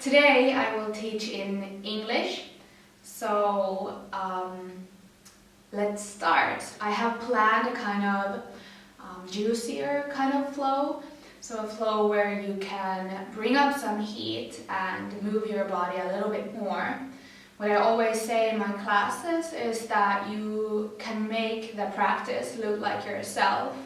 today I will teach in English. So let's start. I have planned a kind of juicier kind of flow. So a flow where you can bring up some heat and move your body a little bit more. What I always say in my classes is that you can make the practice look like yourself.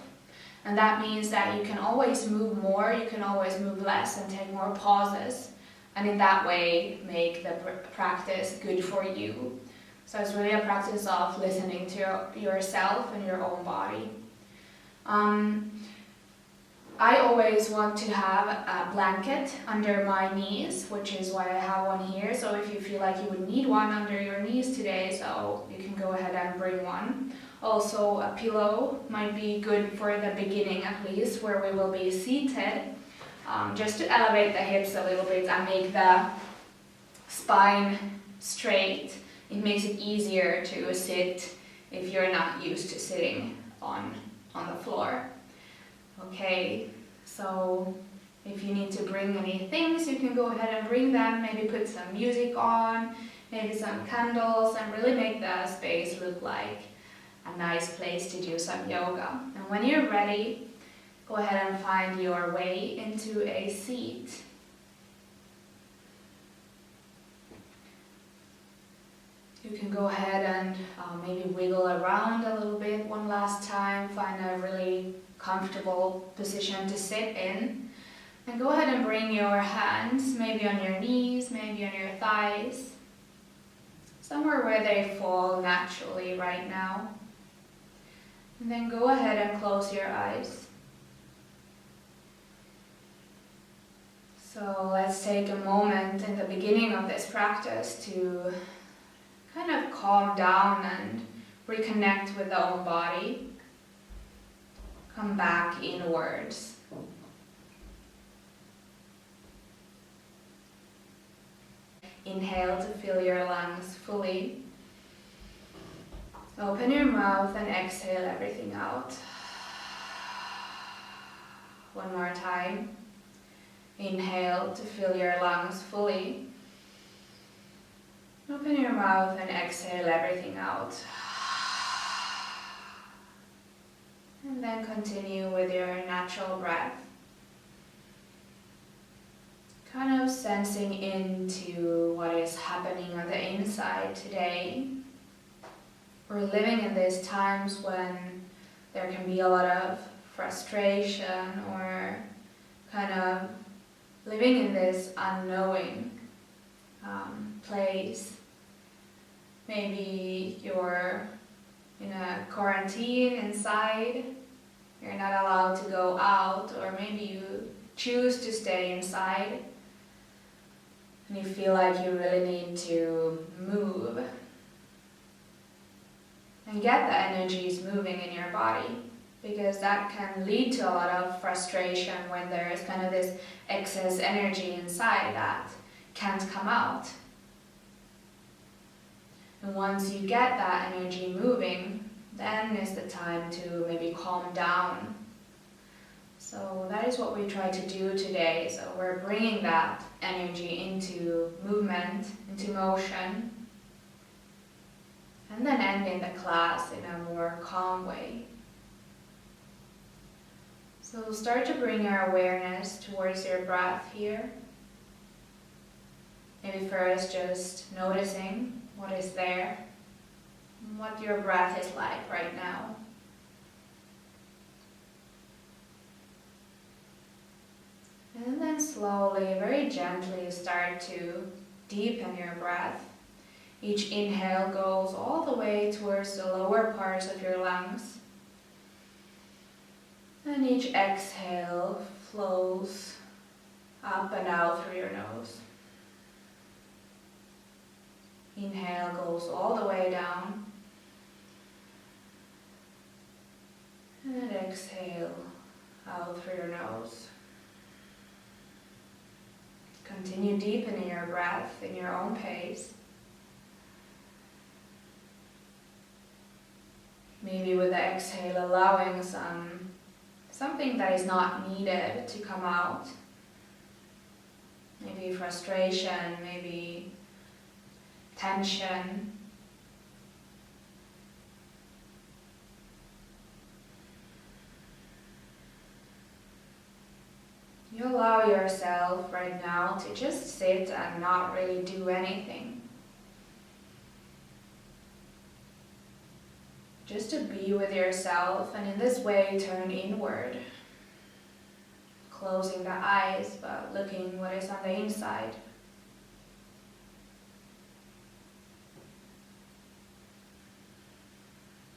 And that means that you can always move more, you can always move less and take more pauses. And in that way, make the practice good for you. So it's really a practice of listening to yourself and your own body. I always want to have a blanket under my knees, which is why I have one here. So if you feel like you would need one under your knees today, so you can go ahead and bring one. Also, a pillow might be good for the beginning at least, where we will be seated, just to elevate the hips a little bit and make the spine straight. It makes it easier to sit if you're not used to sitting on the floor. Okay, so if you need to bring any things, you can go ahead and bring them. Maybe put some music on, maybe some candles, and really make the space look like a nice place to do some yoga. And when you're ready, go ahead and find your way into a seat. You can go ahead and maybe wiggle around a little bit one last time, find a really comfortable position to sit in. And go ahead and bring your hands maybe on your knees, maybe on your thighs, somewhere where they fall naturally right now. And then go ahead and close your eyes. So let's take a moment in the beginning of this practice to kind of calm down and reconnect with the own body. Come back inwards. Inhale to fill your lungs fully. Open your mouth and exhale everything out. One more time. Inhale to fill your lungs fully. Open your mouth and exhale everything out. And then continue with your natural breath. Kind of sensing into what is happening on the inside today. We're living in these times when there can be a lot of frustration or kind of living in this unknowing place. Maybe you're in a quarantine inside, you're not allowed to go out, or maybe you choose to stay inside and you feel like you really need to move and get the energies moving in your body, because that can lead to a lot of frustration when there is kind of this excess energy inside that can't come out. And once you get that energy moving, then is the time to maybe calm down. So that is what we try to do today. So we're bringing that energy into movement, into motion, and then ending the class in a more calm way. So start to bring your awareness towards your breath here. Maybe first just noticing what is there, what your breath is like right now. And then slowly, very gently start to deepen your breath. Each inhale goes all the way towards the lower parts of your lungs. And each exhale flows up and out through your nose. Inhale goes all the way down. And exhale out through your nose. Continue deepening your breath in your own pace. Maybe with the exhale allowing something that is not needed to come out. Maybe maybe frustration, maybe tension. You allow yourself right now to just sit and not really do anything. Just to be with yourself, and in this way turn inward. Closing the eyes, but looking what is on the inside.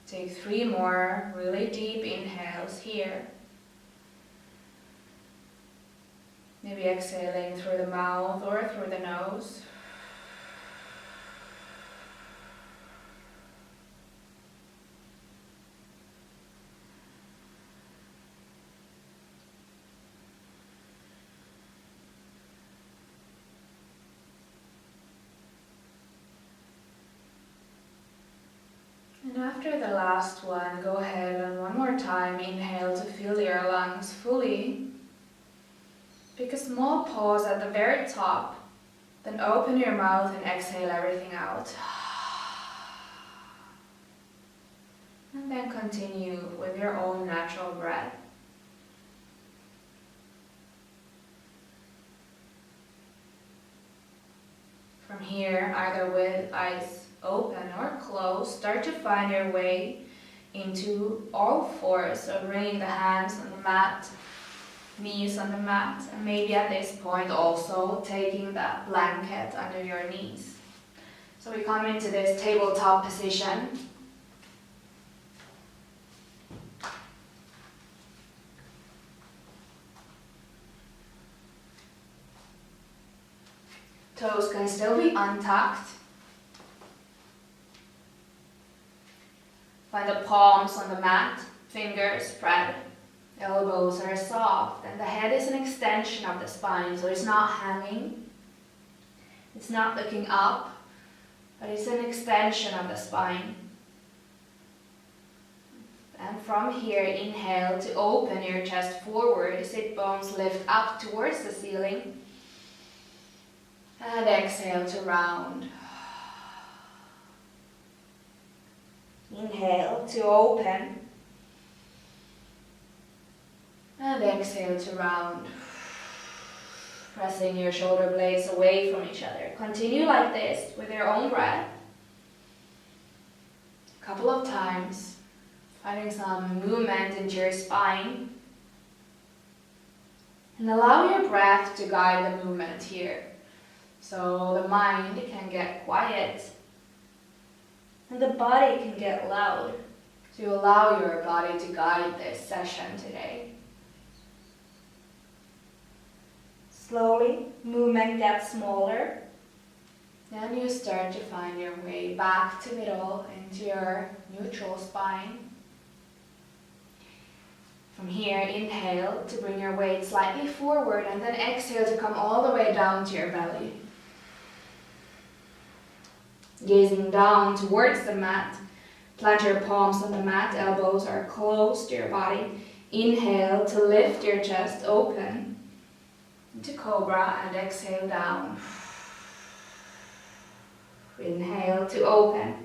Take 3 more really deep inhales here. Maybe exhaling through the mouth or through the nose. And after the last one, go ahead and one more time inhale to fill your lungs fully. Take a small pause at the very top, then open your mouth and exhale everything out. And then continue with your own natural breath. From here, either with eyes open or closed, start to find your way into all fours. So bringing the hands on the mat, knees on the mat, and maybe at this point also taking that blanket under your knees. So we come into this tabletop position. Toes can still be untucked. Find the palms on the mat, fingers spread, elbows are soft, and the head is an extension of the spine, so it's not hanging, it's not looking up, but it's an extension of the spine. And from here, inhale to open your chest forward, sit bones lift up towards the ceiling, and exhale to round. Inhale to open. And exhale to round. Pressing your shoulder blades away from each other. Continue like this with your own breath. A couple of times. Finding some movement into your spine. And allow your breath to guide the movement here. So the mind can get quiet. And the body can get loud. So you allow your body to guide this session today. Slowly, movement gets smaller. Then you start to find your way back to middle into your neutral spine. From here, inhale to bring your weight slightly forward, and then exhale to come all the way down to your belly. Gazing down towards the mat, plant your palms on the mat, elbows are close to your body. Inhale to lift your chest open into cobra and exhale down. Inhale to open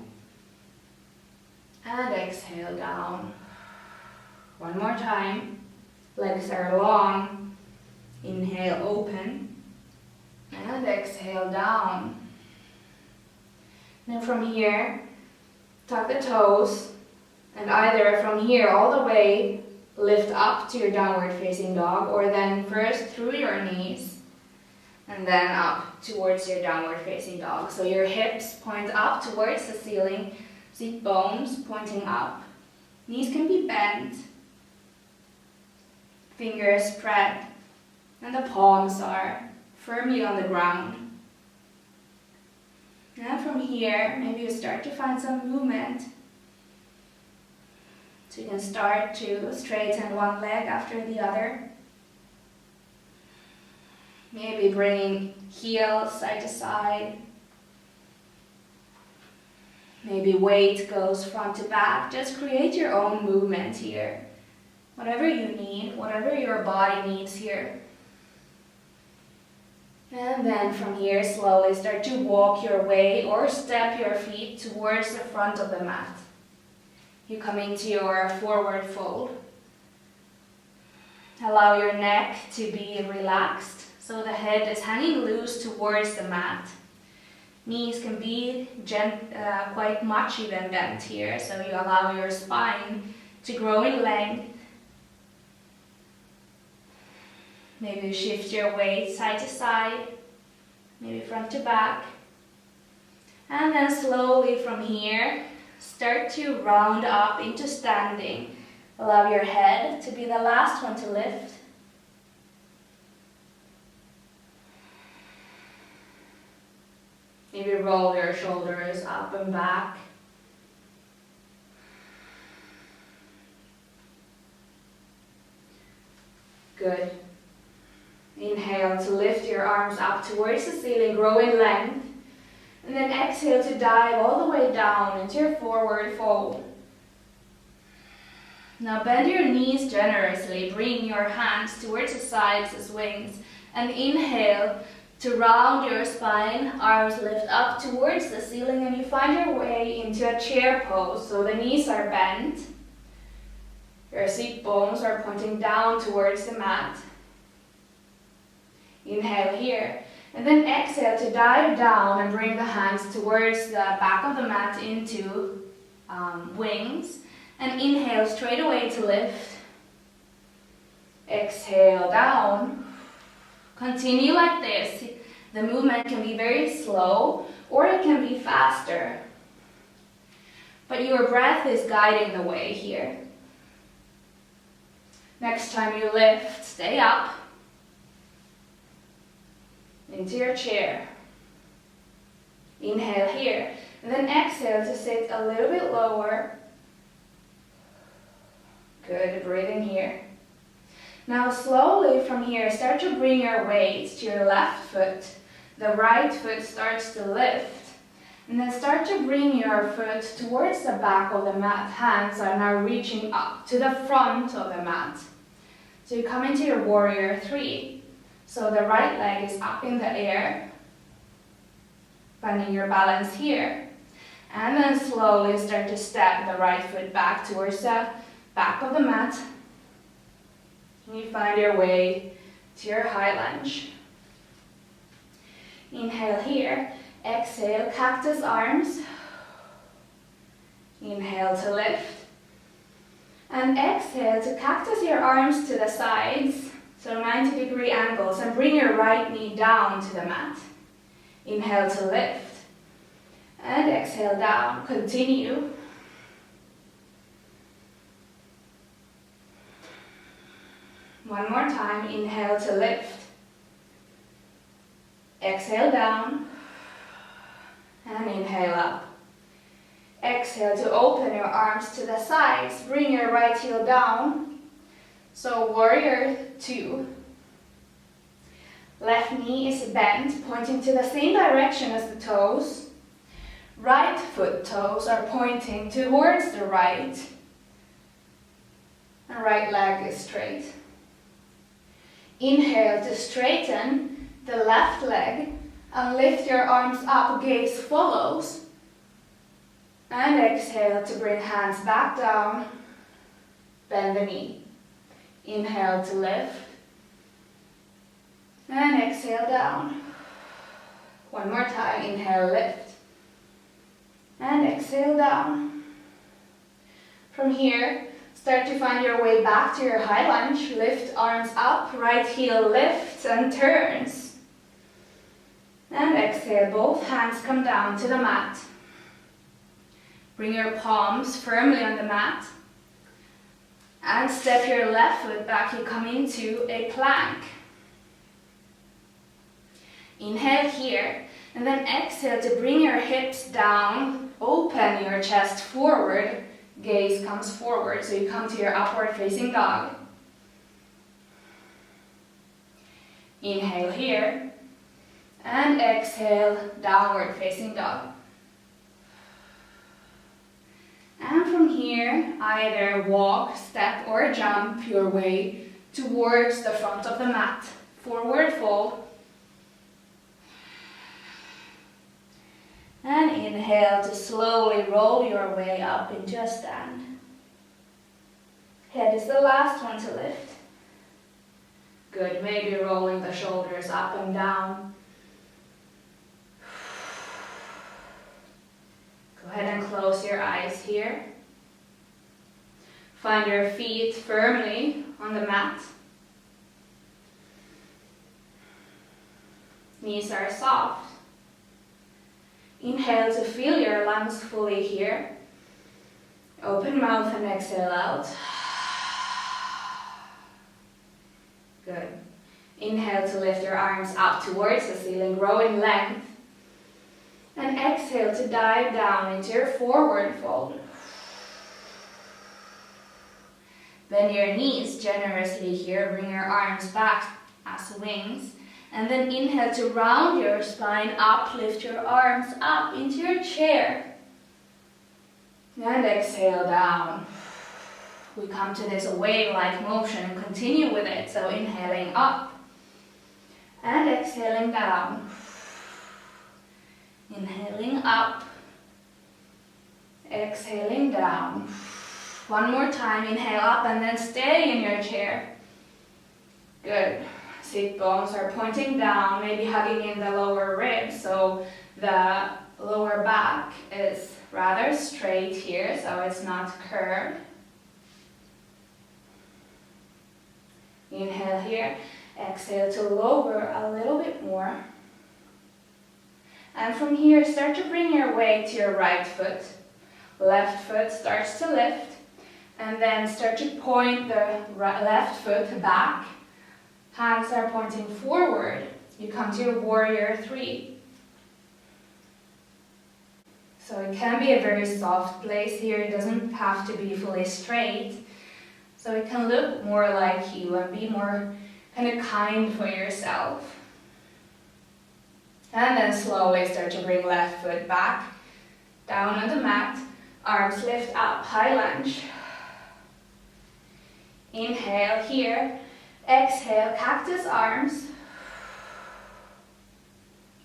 and exhale down. One more time. Legs are long. Inhale, open and exhale down. Then from here, tuck the toes, and either from here all the way, lift up to your downward facing dog, or then first through your knees, and then up towards your downward facing dog. So your hips point up towards the ceiling, sit bones pointing up. Knees can be bent, fingers spread, and the palms are firmly on the ground. And from here, maybe you start to find some movement. So you can start to straighten one leg after the other. Maybe bringing heels side to side. Maybe weight goes front to back. Just create your own movement here. Whatever you need, whatever your body needs here. And then from here, slowly start to walk your way or step your feet towards the front of the mat. You come into your forward fold. Allow your neck to be relaxed, so the head is hanging loose towards the mat. Knees can be quite much even bent here, so you allow your spine to grow in length. Maybe shift your weight side to side, maybe front to back. And then slowly from here, start to round up into standing. Allow your head to be the last one to lift. Maybe roll your shoulders up and back. Good. Inhale to lift your arms up towards the ceiling, grow in length. And then exhale to dive all the way down into your forward fold. Now bend your knees generously, bring your hands towards the sides as wings. And inhale to round your spine, arms lift up towards the ceiling, and you find your way into a chair pose. So the knees are bent. Your seat bones are pointing down towards the mat. Inhale here, and then exhale to dive down and bring the hands towards the back of the mat into wings. And inhale straight away to lift. Exhale down. Continue like this. The movement can be very slow or it can be faster. But your breath is guiding the way here. Next time you lift, stay up. Into your chair. Inhale here, and then exhale to sit a little bit lower. Good, breathing here. Now slowly from here, start to bring your weight to your left foot. The right foot starts to lift. And then start to bring your foot towards the back of the mat. Hands are now reaching up to the front of the mat. So you come into your warrior 3. So the right leg is up in the air, finding your balance here. And then slowly start to step the right foot back towards the back of the mat. And you find your way to your high lunge. Inhale here, exhale, cactus arms. Inhale to lift. And exhale to cactus your arms to the sides. So 90-degree angles, and bring your right knee down to the mat. Inhale to lift. And exhale down. Continue. One more time. Inhale to lift. Exhale down. And inhale up. Exhale to open your arms to the sides. Bring your right heel down. So warrior 2. Left knee is bent, pointing to the same direction as the toes. Right foot toes are pointing towards the right. And right leg is straight. Inhale to straighten the left leg and lift your arms up, gaze follows. And exhale to bring hands back down, bend the knee. Inhale to lift, and exhale down. One more time, inhale, lift, and exhale down. From here, start to find your way back to your high lunge. Lift arms up, right heel lifts and turns. And exhale, both hands come down to the mat. Bring your palms firmly on the mat. And step your left foot back, you come into a plank. Inhale here, and then exhale to bring your hips down, open your chest forward, gaze comes forward, so you come to your upward facing dog. Inhale here, and exhale, downward facing dog. And from here, either walk, step, or jump your way towards the front of the mat. Forward fold. Inhale to slowly roll your way up into a stand. Head is the last one to lift. Good, maybe rolling the shoulders up and down. Go ahead and close your eyes here. Find your feet firmly on the mat. Knees are soft. Inhale to fill your lungs fully here. Open mouth and exhale out. Good. Inhale to lift your arms up towards the ceiling, grow in length. And exhale to dive down into your forward fold. Bend your knees generously here, bring your arms back as wings. And then inhale to round your spine up, lift your arms up into your chair. And exhale down. We come to this wave-like motion and continue with it. So inhaling up and exhaling down. Inhaling up, exhaling down. One more time, inhale up and then stay in your chair. Good. Sit bones are pointing down, maybe hugging in the lower ribs, so the lower back is rather straight here, so it's not curved. Inhale here, exhale to lower a little bit more. And from here, start to bring your weight to your right foot. Left foot starts to lift, and then start to point the left foot back. Hands are pointing forward. You come to your warrior 3. So it can be a very soft place here. It doesn't have to be fully straight. So it can look more like you and be more kind of kind for yourself. And then slowly start to bring left foot back, down on the mat, arms lift up, high lunge. Inhale here, exhale, cactus arms.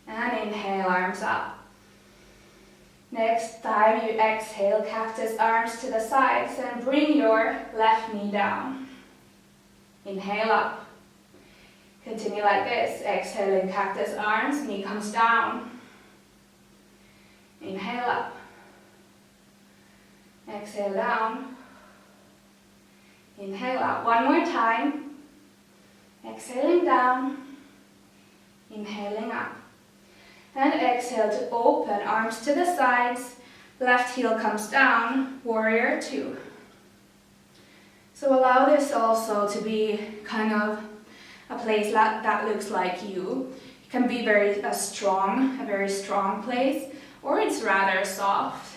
And inhale, arms up. Next time you exhale, cactus arms to the sides and bring your left knee down. Inhale up. Continue like this, exhaling cactus arms, knee comes down. Inhale up. Exhale down. Inhale up. One more time. Exhaling down. Inhaling up. And exhale to open, arms to the sides. Left heel comes down, warrior 2. So allow this also to be kind of a place that looks like you. It can be a very strong place, or it's rather soft.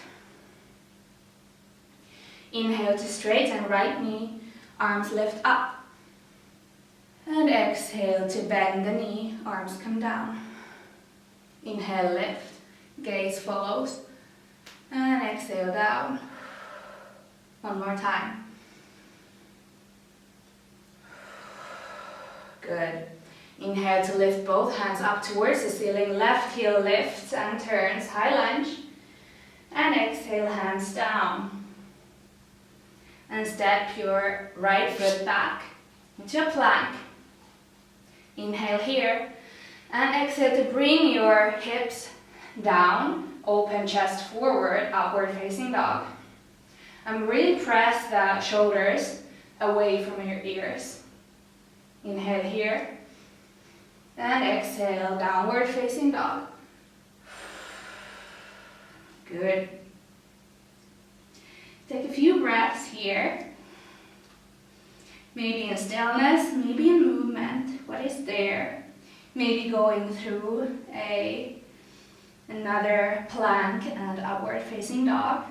Inhale to straighten right knee, arms lift up. And exhale to bend the knee, arms come down. Inhale, lift, gaze follows. And exhale down. One more time. Good. Inhale to lift both hands up towards the ceiling. Left heel lifts and turns, high lunge. And exhale, hands down. And step your right foot back into a plank. Inhale here. And exhale to bring your hips down. Open chest forward, upward facing dog. And really press the shoulders away from your ears. Inhale here, and exhale, downward facing dog. Good. Take a few breaths here. Maybe in stillness, maybe in movement. What is there? Maybe going through another plank and upward facing dog.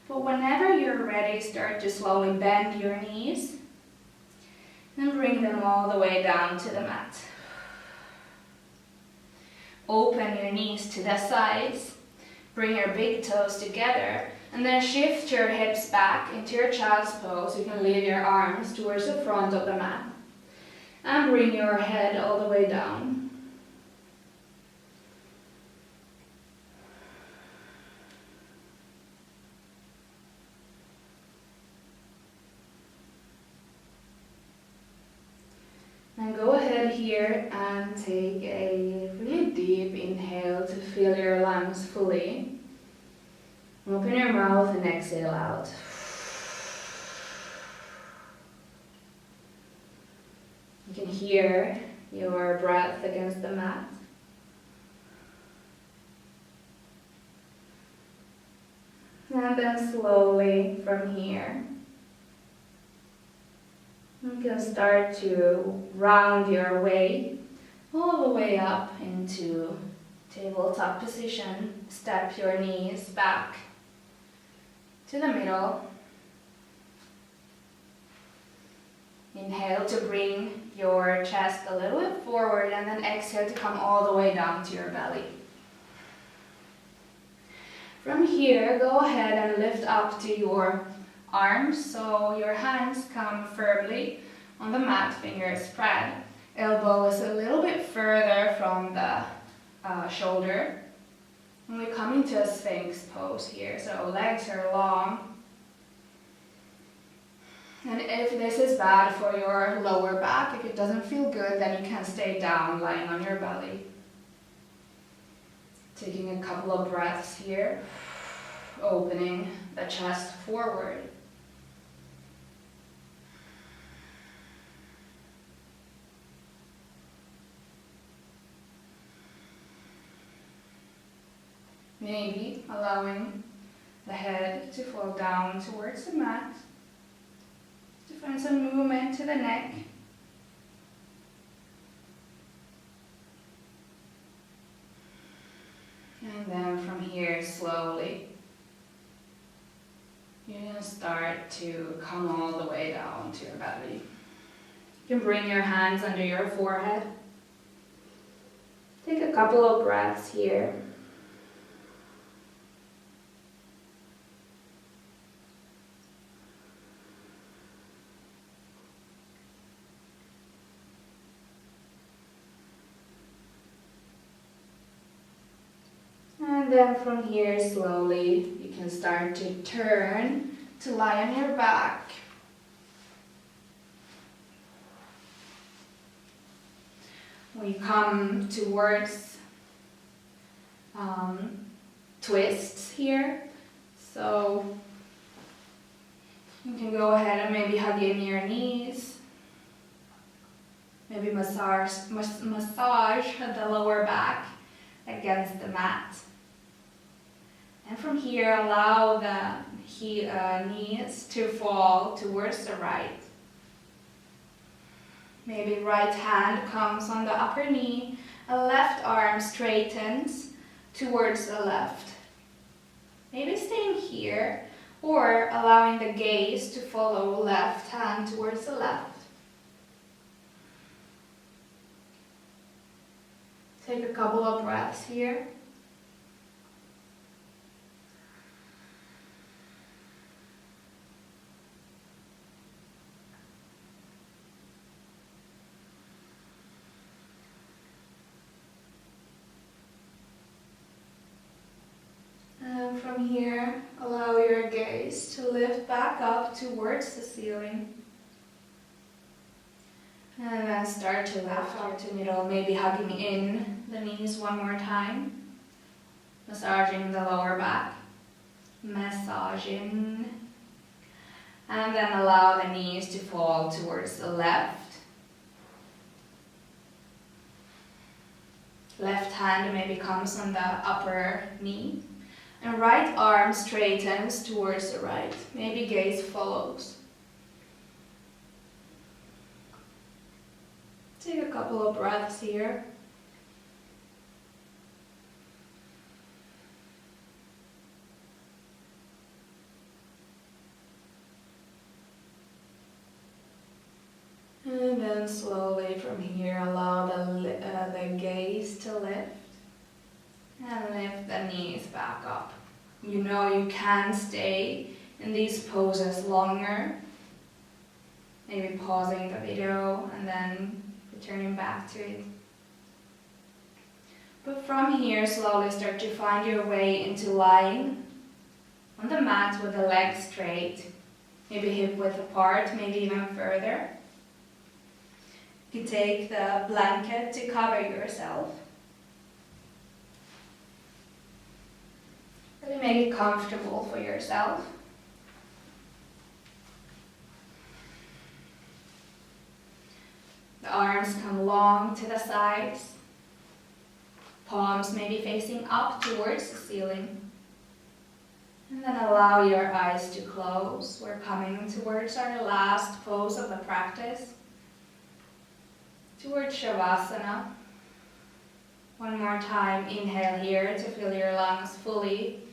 But whenever you're ready, start to slowly bend your knees. And bring them all the way down to the mat. Open your knees to the sides. Bring your big toes together. And then shift your hips back into your child's pose. You can leave your arms towards the front of the mat. And bring your head all the way down. here and take a really deep inhale to fill your lungs fully. Open your mouth and exhale out. You can hear your breath against the mat. And then slowly from here, you can start to round your way all the way up into tabletop position. Step your knees back to the middle. Inhale to bring your chest a little bit forward and then exhale to come all the way down to your belly. From here, go ahead and lift up to your arms, so your hands come firmly on the mat, fingers spread. Elbow is a little bit further from the shoulder. And we come into a Sphinx pose here, so legs are long. And if this is bad for your lower back, if it doesn't feel good, then you can stay down, lying on your belly. Taking a couple of breaths here, opening the chest forward. Maybe allowing the head to fall down towards the mat, to find some movement to the neck. And then from here, slowly, you're going to start to come all the way down to your belly. You can bring your hands under your forehead. Take a couple of breaths here. And then from here, slowly, you can start to turn to lie on your back. We come towards twists here. So you can go ahead and maybe hug in your knees. Maybe massage the lower back against the mat. And from here, allow the knees to fall towards the right. Maybe right hand comes on the upper knee, a left arm straightens towards the left. Maybe staying here, or allowing the gaze to follow left hand towards the left. Take a couple of breaths here. And from here, allow your gaze to lift back up towards the ceiling. And then start to lift up to middle, maybe hugging in the knees one more time. Massaging the lower back. Massaging. And then allow the knees to fall towards the left. Left hand maybe comes on the upper knee. And right arm straightens towards the right. Maybe gaze follows. Take a couple of breaths here. And then slowly from here, allow the gaze to lift. And lift the knees back up. You know you can stay in these poses longer. Maybe pausing the video and then returning back to it. But from here, slowly start to find your way into lying on the mat with the legs straight. Maybe hip width apart, maybe even further. You take the blanket to cover yourself. Really make it comfortable for yourself. The arms come long to the sides. Palms maybe facing up towards the ceiling. And then allow your eyes to close. We're coming towards our last pose of the practice. Towards Shavasana. One more time, inhale here to fill your lungs fully.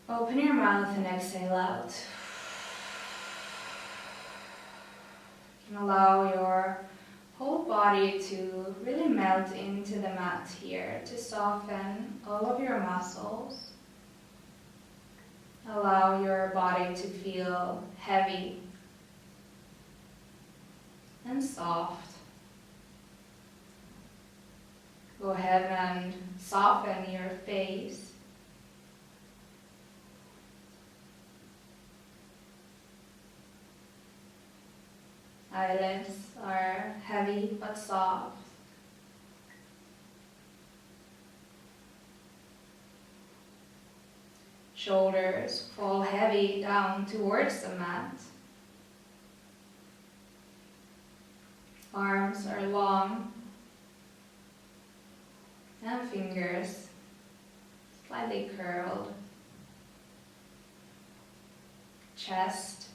Open your mouth and exhale out. And allow your whole body to really melt into the mat here, to soften all of your muscles. Allow your body to feel heavy and soft. Go ahead and soften your face. Eyelids are heavy but soft. Shoulders fall heavy down towards the mat. Arms are long. And fingers slightly curled. Chest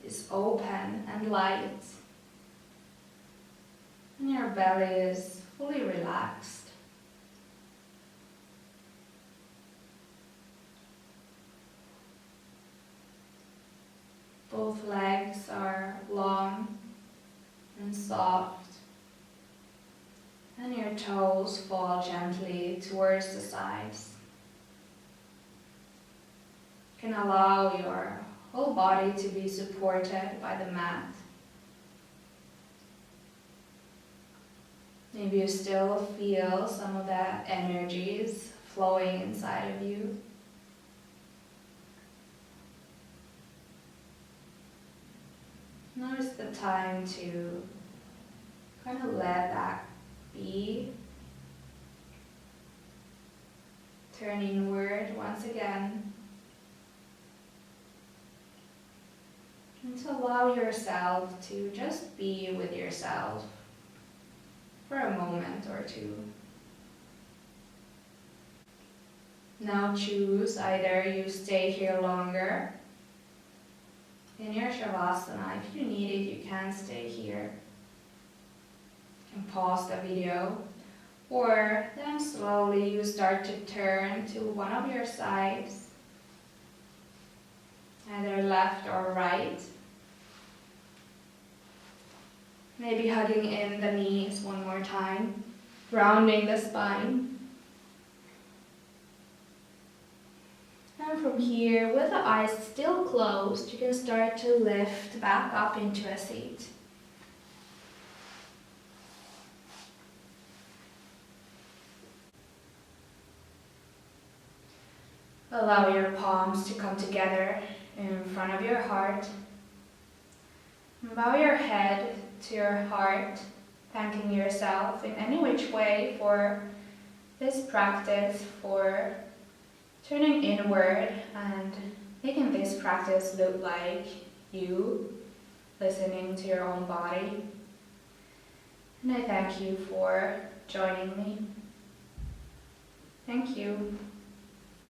is open and light. And your belly is fully relaxed. Both legs are long and soft. And your toes fall gently towards the sides. You can allow your whole body to be supported by the mat. Maybe you still feel some of that energies flowing inside of you. Now is the time to kind of let that be. Turn inward once again. And to allow yourself to just be with yourself for a moment or two. Now choose either you stay here longer in your Shavasana. If you need it, you can stay here. You can pause the video, or then slowly you start to turn to one of your sides, either left or right. Maybe hugging in the knees one more time, rounding the spine. And from here, with the eyes still closed, you can start to lift back up into a seat. Allow your palms to come together in front of your heart. And bow your head to your heart, thanking yourself in any which way for this practice, for turning inward and making this practice look like you, listening to your own body. And I thank you for joining me. Thank you.